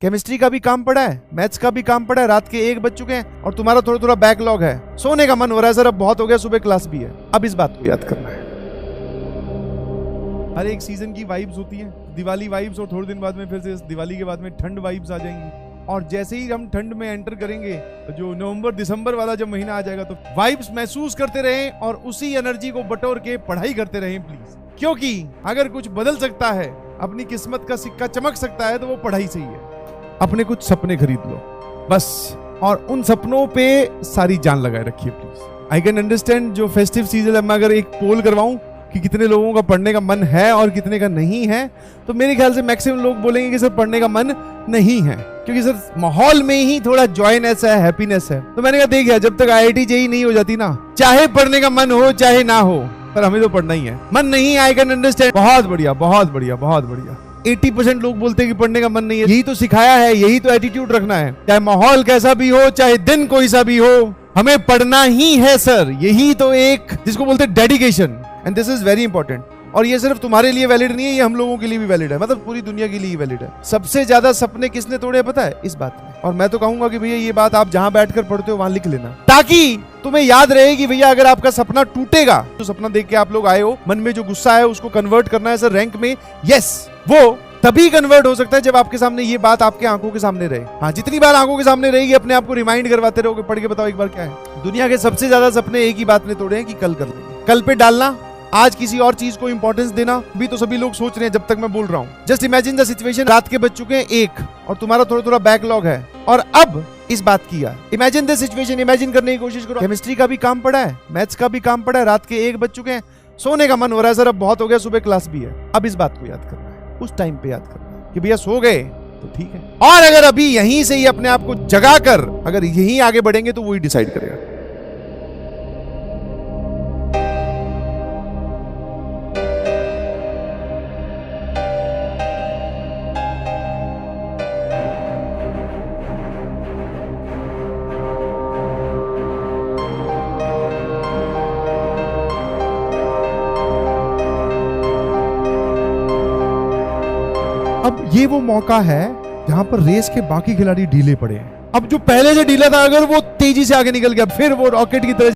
Chemistry का भी काम पड़ा है, मैथ्स का भी काम पड़ा है, रात के 1 बज चुके हैं और तुम्हारा थोड़ा थोड़ा बैकलॉग है, सोने का मन हो रहा है सर, अब बहुत हो गया, सुबह क्लास भी है। अब इस बात को याद करना है। हर एक सीजन की वाइब्स होती हैं, दिवाली वाइब्स, और थोड़े दिन बाद में फिर से दिवाली के बाद में ठंड वाइब्स आ जाएंगी। और जैसे ही हम ठंड में एंटर करेंगे, जो नवंबर दिसंबर वाला जब महीना आ जाएगा, तो वाइब्स महसूस करते रहें और उसी एनर्जी को बटोर के पढ़ाई करते रहें प्लीज। क्योंकि अगर कुछ बदल सकता है, अपनी किस्मत का सिक्का चमक सकता है, तो वो पढ़ाई से ही है। अपने कुछ सपने खरीद लो बस, और उन सपनों पे सारी जान लगाए रखिए प्लीज। आई कैन अंडरस्टैंड जो फेस्टिव सीजन है, मैं अगर एक पोल करवाऊं कि कितने लोगों का पढ़ने का मन है और कितने का नहीं है, तो मेरे ख्याल से मैक्सिमम लोग बोलेंगे कि सर पढ़ने का मन नहीं है, क्योंकि सर माहौल में ही थोड़ा जॉयनेस है, हैप्पीनेस है। तो मैंने कहा देखिए, जब तक IIT JEE नहीं हो जाती ना, चाहे पढ़ने का मन हो चाहे ना हो, पर हमें तो पढ़ना ही है। मन नहीं, आई कैन अंडरस्टैंड, बहुत बढ़िया बहुत बढ़िया बहुत बढ़िया। 80% लोग बोलते हैं कि पढ़ने का मन नहीं है, यही तो सिखाया है, यही तो एटीट्यूड रखना है, चाहे माहौल कैसा भी हो, चाहे दिन कोई सा भी हो, हमें पढ़ना ही है सर। यही तो एक जिसको बोलते हैं dedication, and this is very important. और ये सिर्फ तुम्हारे लिए वैलिड नहीं है, ये हम लोगों के लिए भी वैलिड है, मतलब पूरी दुनिया के लिए वैलिड है। सबसे ज्यादा सपने किसने तोड़े पता है? इस बात में। और मैं तो कहूंगा कि भैया ये बात आप जहां बैठकर पढ़ते हो वहां लिख लेना, ताकि तुम्हें याद रहे कि भैया अगर आपका सपना टूटेगा, तो सपना देख के आप लोग आए हो, मन में जो गुस्सा है उसको कन्वर्ट करना है सर रैंक में, यस, वो तभी कन्वर्ट हो सकता है जब आपके सामने ये बात आपके आंखों के सामने रहे। हाँ, जितनी बार आंखों के सामने रहेगी, अपने आप को रिमाइंड करवाते रहोगे, पढ़ के बताओ एक बार क्या है। दुनिया के सबसे ज्यादा सपने एक ही बात ने तोड़े हैं कि कल कर लेंगे, कल पे डालना, आज किसी और चीज को इंपॉर्टेंस देना भी तो सभी लोग सोच रहे हैं जब तक मैं बोल रहा हूँ। जस्ट इमेजिन द सिचुएशन, रात के बज चुके हैं 1 और तुम्हारा थोड़ा थोड़ा बैकलॉग है, और अब इस बात की यार इमेजिन द सिचुएशन, इमेजिन करने की कोशिश करो। केमिस्ट्री का भी काम पड़ा है, मैथ्स का भी काम पड़ा है, रात के 1 बज चुके हैं, सोने का मन हो रहा है सर, अब बहुत हो गया, सुबह क्लास भी है। अब इस बात को याद करना है, उस टाइम पे याद करना है कि भैया सो गए तो ठीक है, और अगर अभी यहीं से ही अपने आप को जगा कर अगर यहीं आगे बढ़ेंगे तो वही डिसाइड करेगा। अब ये वो मौका है जहां पर रेस के बाकी खिलाड़ी ढीले पड़े हैं। अब जो पहले से ढीला था, अगर वो तेजी से आगे निकल गया, फिर वो रॉकेट की तरह